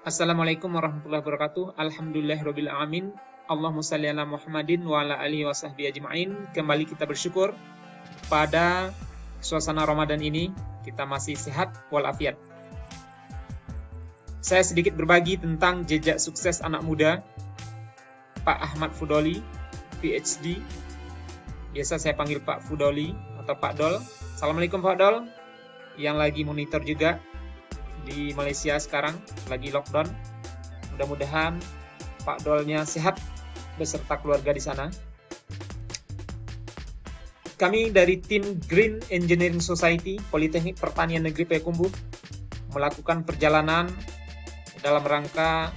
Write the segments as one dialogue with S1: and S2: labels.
S1: Assalamualaikum warahmatullahi wabarakatuh. Alhamdulillahirabbil alamin. Allahumma shalli ala Muhammadin wa ala alihi wasahbihi ajma'in. Kembali kita bersyukur pada suasana Ramadan ini kita masih sehat walafiat. Saya sedikit berbagi tentang jejak sukses anak muda Pak Ahmad Fudoli, PhD. Biasa saya panggil Pak Fudoli atau Pak Dol. Assalamualaikum Pak Dol, yang lagi monitor juga di Malaysia sekarang, lagi lockdown. Mudah-mudahan Pak Dolnya sehat beserta keluarga di sana. Kami dari tim Green Engineering Society Politeknik Pertanian Negeri Payakumbuh melakukan perjalanan dalam rangka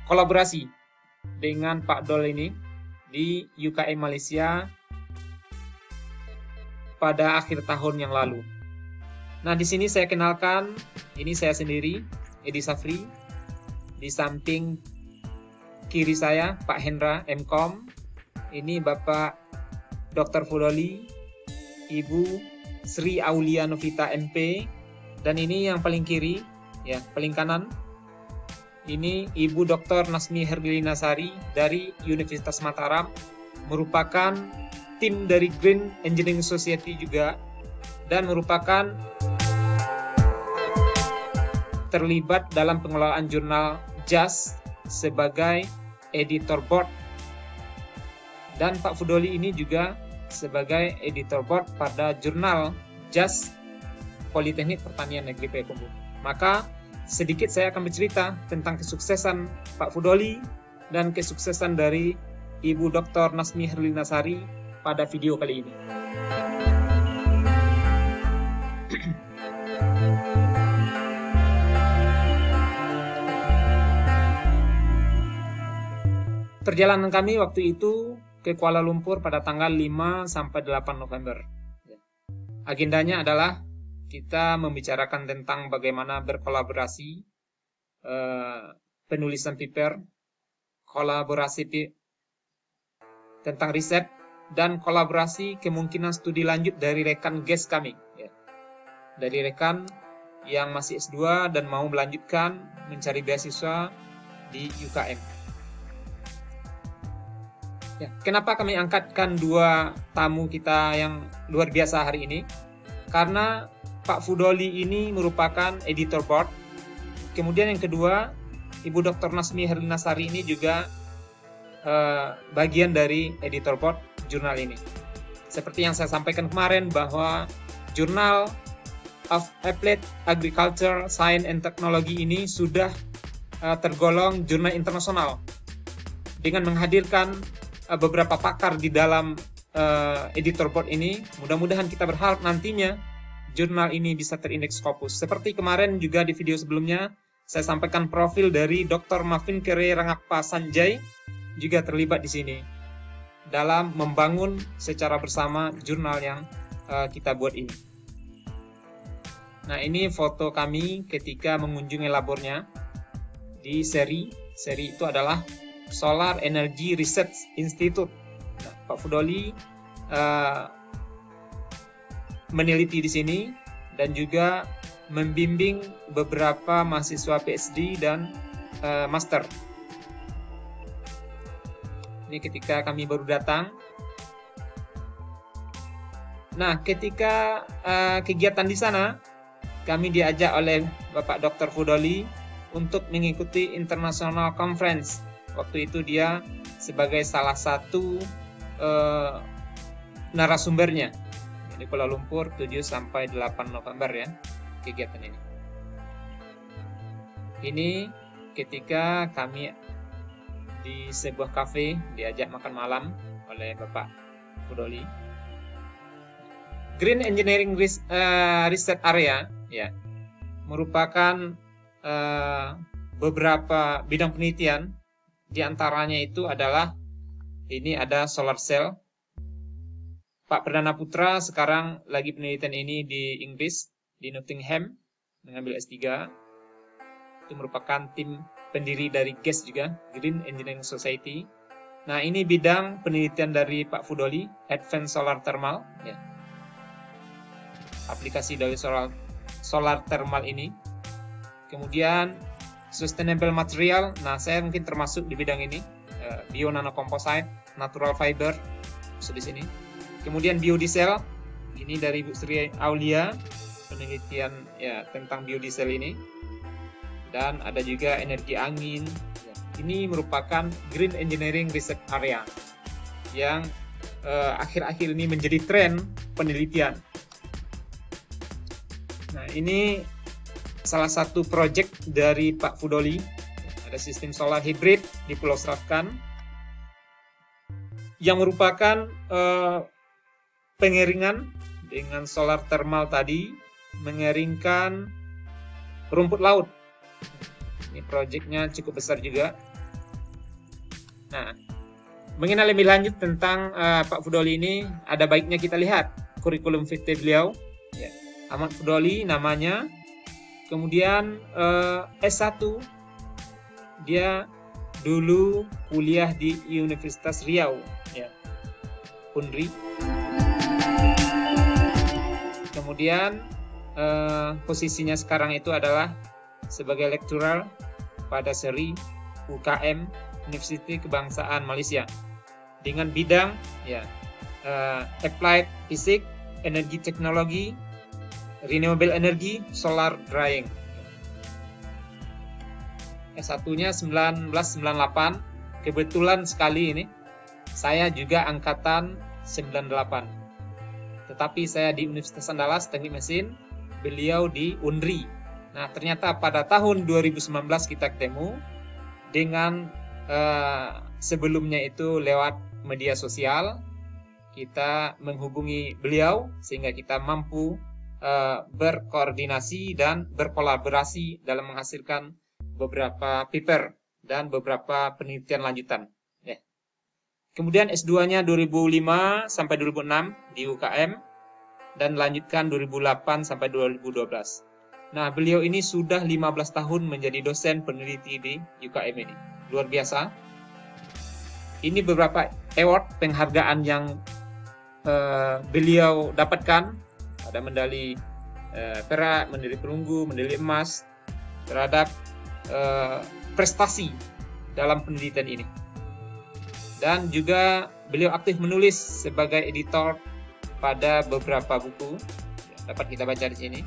S1: kolaborasi dengan Pak Dol ini di UKM Malaysia pada akhir tahun yang lalu. Nah, di sini saya kenalkan, ini saya sendiri, Edi Safri. Di samping kiri saya, Pak Hendra, MKom. Ini Bapak Dr. Fudoli, Ibu Sri Aulia Novita, MP. Dan ini yang paling kiri, ya, paling kanan. Ini Ibu Dr. Nasmi Herlina Sari dari Universitas Mataram, merupakan tim dari Green Engineering Society juga, dan merupakan terlibat dalam pengelolaan jurnal JAS sebagai editor board, dan Pak Fudoli ini juga sebagai editor board pada jurnal JAS Politeknik Pertanian Negeri Payakumbuh. Maka sedikit saya akan bercerita tentang kesuksesan Pak Fudoli dan kesuksesan dari Ibu Dr. Nasmi Herlina Sari pada video kali ini. Perjalanan kami waktu itu ke Kuala Lumpur pada tanggal 5 sampai 8 November. Agendanya adalah kita membicarakan tentang bagaimana berkolaborasi, penulisan paper, kolaborasi tentang riset, dan kolaborasi kemungkinan studi lanjut dari rekan guest kami. Dari rekan yang masih S2 dan mau melanjutkan mencari beasiswa di UKM. Ya, kenapa kami angkatkan dua tamu kita yang luar biasa hari ini? Karena Pak Fudoli ini merupakan editor board. Kemudian yang kedua, Ibu Dr. Nasmi Herlina Sari ini juga bagian dari editor board jurnal ini. Seperti yang saya sampaikan kemarin bahwa Journal of Applied Agriculture, Science and Technology ini sudah tergolong jurnal internasional dengan menghadirkan beberapa pakar di dalam editor board ini. Mudah-mudahan kita berharap nantinya jurnal ini bisa terindeks Scopus. Seperti kemarin juga di video sebelumnya saya sampaikan profil dari Dr. Mavin Kere Rangappa Sanjay juga terlibat di sini dalam membangun secara bersama jurnal yang kita buat ini. Nah, ini foto kami ketika mengunjungi labornya di seri itu adalah Solar Energy Research Institute. Nah, Pak Fudoli meneliti di sini dan juga membimbing beberapa mahasiswa PhD dan master. Ini ketika kami baru datang. Nah, ketika kegiatan di sana, kami diajak oleh Bapak Dr. Fudoli untuk mengikuti International Conference. Waktu itu dia sebagai salah satu narasumbernya di Kuala Lumpur 7 sampai 8 November ya, kegiatan ini. Ini ketika kami di sebuah kafe diajak makan malam oleh Bapak Fudoli. Green Engineering Research Area ya merupakan beberapa bidang penelitian. Di antaranya itu adalah ini ada solar cell. Pak Perdana Putra sekarang lagi penelitian ini di Inggris, di Nottingham, mengambil S3. Itu merupakan tim pendiri dari GES juga, Green Engineering Society. Nah, ini bidang penelitian dari Pak Fudoli, Advanced Solar Thermal. Ya. Aplikasi dari solar thermal ini. Kemudian sustainable material. Nah, saya mungkin termasuk di bidang ini, bio nanocomposite, natural fiber, di sini. Kemudian biodiesel, ini dari Bu Sri Aulia, penelitian ya tentang biodiesel ini. Dan ada juga energi angin. Ini merupakan green engineering research area yang akhir-akhir ini menjadi tren penelitian. Nah, ini salah satu proyek dari Pak Fudoli. Ada sistem solar hybrid di Pulau Serakan yang merupakan pengeringan dengan solar thermal tadi, mengeringkan rumput laut. Ini proyeknya cukup besar juga. Nah, mengenal lebih lanjut tentang Pak Fudoli ini, ada baiknya kita lihat kurikulum vitae beliau. Ya, Ahmad Fudoli namanya. Kemudian S1, dia dulu kuliah di Universitas Riau, ya, Unri. Kemudian posisinya sekarang itu adalah sebagai lecturer pada seri UKM Universiti Kebangsaan Malaysia dengan bidang ya Applied Physics, Energi Teknologi, Renewable Energy, Solar Drying. S1-nya 1998. Kebetulan sekali ini saya juga angkatan 98. Tetapi saya di Universitas Andalas Teknik Mesin, beliau di Unri. Nah, ternyata pada tahun 2019 kita ketemu dengan sebelumnya itu lewat media sosial. Kita menghubungi beliau sehingga kita mampu berkoordinasi dan berkolaborasi dalam menghasilkan beberapa paper dan beberapa penelitian lanjutan. Ya. Kemudian S2-nya 2005 sampai 2006 di UKM dan lanjutkan 2008 sampai 2012. Nah, beliau ini sudah 15 tahun menjadi dosen peneliti di UKM ini. Luar biasa. Ini beberapa award, penghargaan yang beliau dapatkan. Ada medali perak, medali perunggu, medali emas terhadap prestasi dalam penelitian ini. Dan juga beliau aktif menulis sebagai editor pada beberapa buku, dapat kita baca di sini.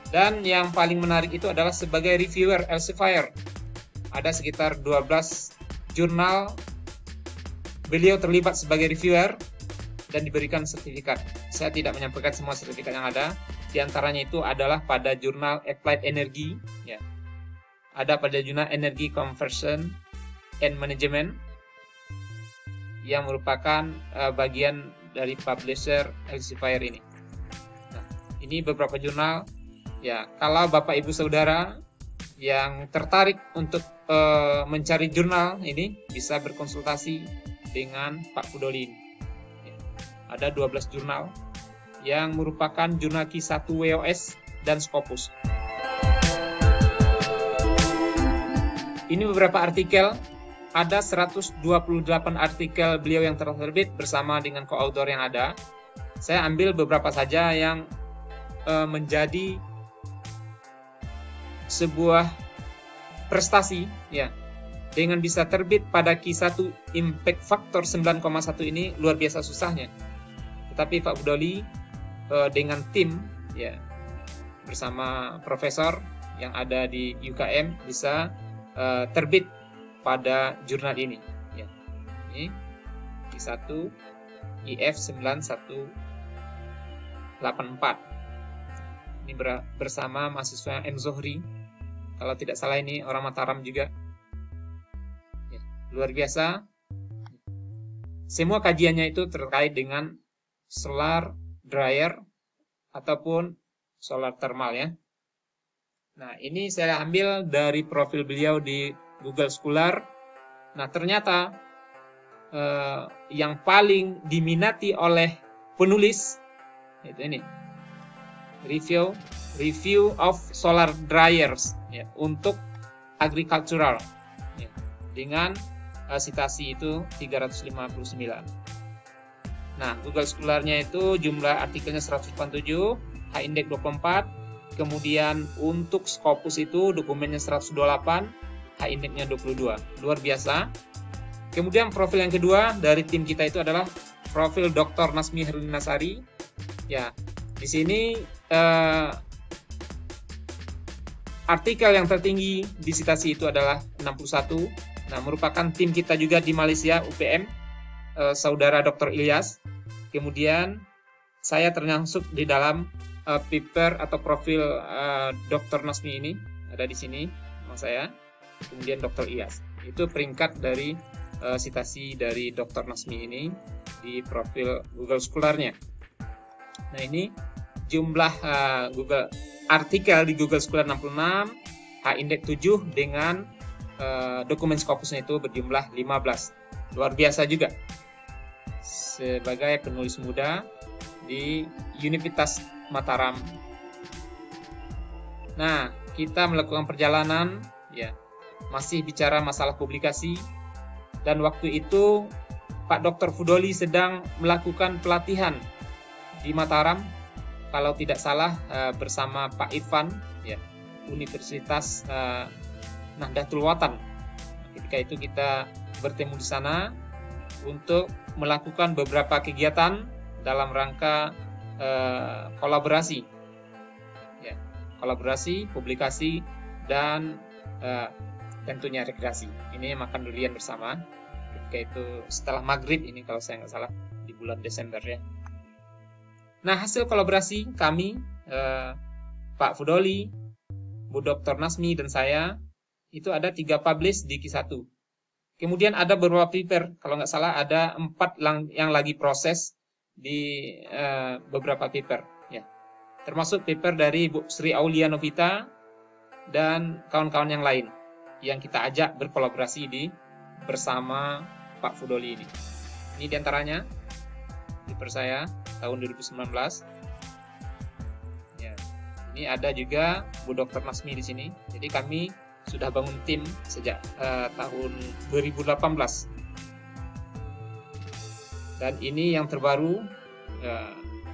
S1: Dan yang paling menarik itu adalah sebagai reviewer Elsevier. Ada sekitar 12 jurnal beliau terlibat sebagai reviewer dan diberikan sertifikat. Saya tidak menyampaikan semua sertifikat yang ada. Di antaranya itu adalah pada jurnal Applied Energy, ya. Ada pada jurnal Energy Conversion and Management yang merupakan bagian dari publisher Elsevier ini. Nah, ini beberapa jurnal. Ya, kalau Bapak Ibu Saudara yang tertarik untuk mencari jurnal ini bisa berkonsultasi dengan Pak Fudoli. Ya, ada 12 jurnal yang merupakan jurnal Q1 WOS dan Scopus. Ini beberapa artikel, ada 128 artikel beliau yang terbit bersama dengan co-author yang ada. Saya ambil beberapa saja yang menjadi sebuah prestasi, ya. Dengan bisa terbit pada Q1 Impact Factor 9,1 ini luar biasa susahnya. Tetapi Pak Fudoli dengan tim, ya, bersama profesor yang ada di UKM bisa terbit pada jurnal ini. Ya. Ini Q1 IF 9184. Ini bersama mahasiswa M. Zohri. Kalau tidak salah ini orang Mataram juga. Ya, luar biasa. Semua kajiannya itu terkait dengan solar dryer ataupun solar thermal, ya. Nah, ini saya ambil dari profil beliau di Google Scholar. Nah, ternyata yang paling diminati oleh penulis itu ini. Review of solar dryers, ya, untuk agricultural, ya, dengan citasi itu 359. Nah, Google Scholar-nya itu jumlah artikelnya 187, H-index 24, kemudian untuk Scopus itu dokumennya 128, H-indexnya 22. Luar biasa. Kemudian profil yang kedua dari tim kita itu adalah profil Dr. Nasmi Herlinasari. Ya, di sini artikel yang tertinggi di Citasi itu adalah 61. Nah, merupakan tim kita juga di Malaysia, UPM, saudara Dr. Ilyas. Kemudian saya termasuk di dalam paper atau profil Dr. Nasmi ini, ada di sini nama saya. Kemudian Dr. Ilyas. Itu peringkat dari Citasi dari Dr. Nasmi ini di profil Google Scholar-nya. Nah, ini jumlah Google artikel di Google Scholar 66, H-index 7 dengan dokumen Scopusnya itu berjumlah 15. Luar biasa juga. Sebagai penulis muda di Universitas Mataram. Nah, kita melakukan perjalanan, ya, masih bicara masalah publikasi. Dan waktu itu Pak Dr. Fudoli sedang melakukan pelatihan di Mataram, kalau tidak salah bersama Pak Irfan, ya, Universitas Nahdlatul Watan. Ketika itu kita bertemu di sana untuk melakukan beberapa kegiatan dalam rangka kolaborasi, ya, kolaborasi, publikasi, dan tentunya rekreasi. Ini makan durian bersama. Ketika itu setelah maghrib ini kalau saya nggak salah di bulan Desember, ya. Nah, hasil kolaborasi kami, Pak Fudoli, Bu Dr. Nasmi, dan saya, itu ada 3 publish di Q1. Kemudian ada beberapa paper, kalau nggak salah ada 4 yang lagi proses di beberapa paper, ya. Termasuk paper dari Bu Sri Aulia Novita dan kawan-kawan yang lain yang kita ajak berkolaborasi bersama Pak Fudoli ini. Ini diantaranya paper saya tahun 2019. Ya, ini ada juga Bu Dr. Nasmi di sini. Jadi kami sudah bangun tim sejak tahun 2018. Dan ini yang terbaru,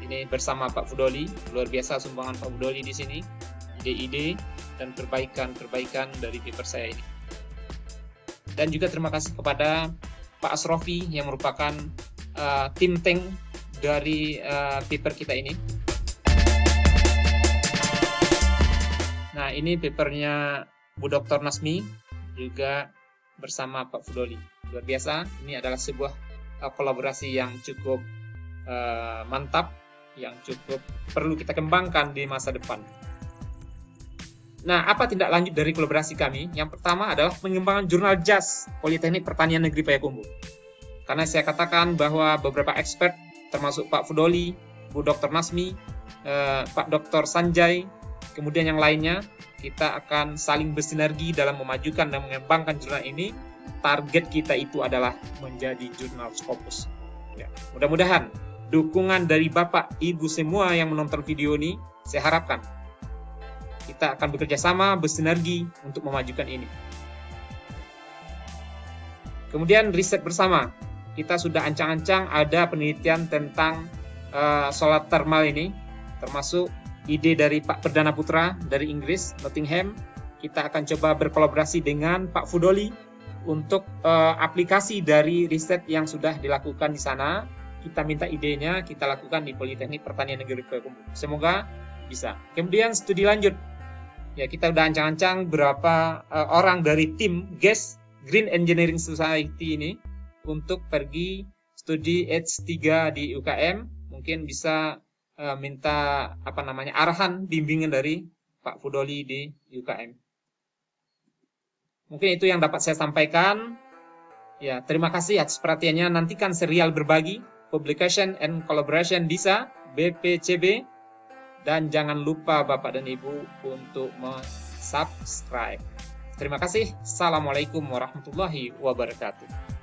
S1: ini bersama Pak Fudoli. Luar biasa sumbangan Pak Fudoli di sini, ide-ide dan perbaikan dari paper saya ini. Dan juga terima kasih kepada Pak Asrofi yang merupakan think tank dari paper kita ini. Nah, ini papernya Bu Dr. Nasmi juga bersama Pak Fudoli. Luar biasa, ini adalah sebuah kolaborasi yang cukup mantap, yang cukup perlu kita kembangkan di masa depan. Nah, apa tindak lanjut dari kolaborasi kami? Yang pertama adalah pengembangan jurnal JAS Politeknik Pertanian Negeri Payakumbuh. Karena saya katakan bahwa beberapa expert, termasuk Pak Fudoli, Bu Dr. Nasmi, Pak Dr. Sanjay, kemudian yang lainnya, kita akan saling bersinergi dalam memajukan dan mengembangkan jurnal ini. Target kita itu adalah menjadi jurnal Scopus. Ya, mudah-mudahan dukungan dari Bapak, Ibu semua yang menonton video ini, saya harapkan kita akan bekerja sama, bersinergi untuk memajukan ini. Kemudian riset bersama. Kita sudah ancang-ancang ada penelitian tentang solar thermal ini, termasuk ide dari Pak Perdana Putra dari Inggris, Nottingham. Kita akan coba berkolaborasi dengan Pak Fudoli untuk aplikasi dari riset yang sudah dilakukan di sana. Kita minta idenya, kita lakukan di Politeknik Pertanian Negeri Payakumbuh. Semoga bisa. Kemudian studi lanjut. Ya, kita udah ancang-ancang berapa orang dari tim GES, Green Engineering Society ini, untuk pergi studi H3 di UKM. Mungkin bisa minta arahan, bimbingan dari Pak Fudoli di UKM. Mungkin itu yang dapat saya sampaikan. Ya, terima kasih atas perhatiannya. Nantikan serial berbagi, Publication and Collaboration DISA, BPCB. Dan jangan lupa Bapak dan Ibu untuk subscribe. Terima kasih. Assalamualaikum warahmatullahi wabarakatuh.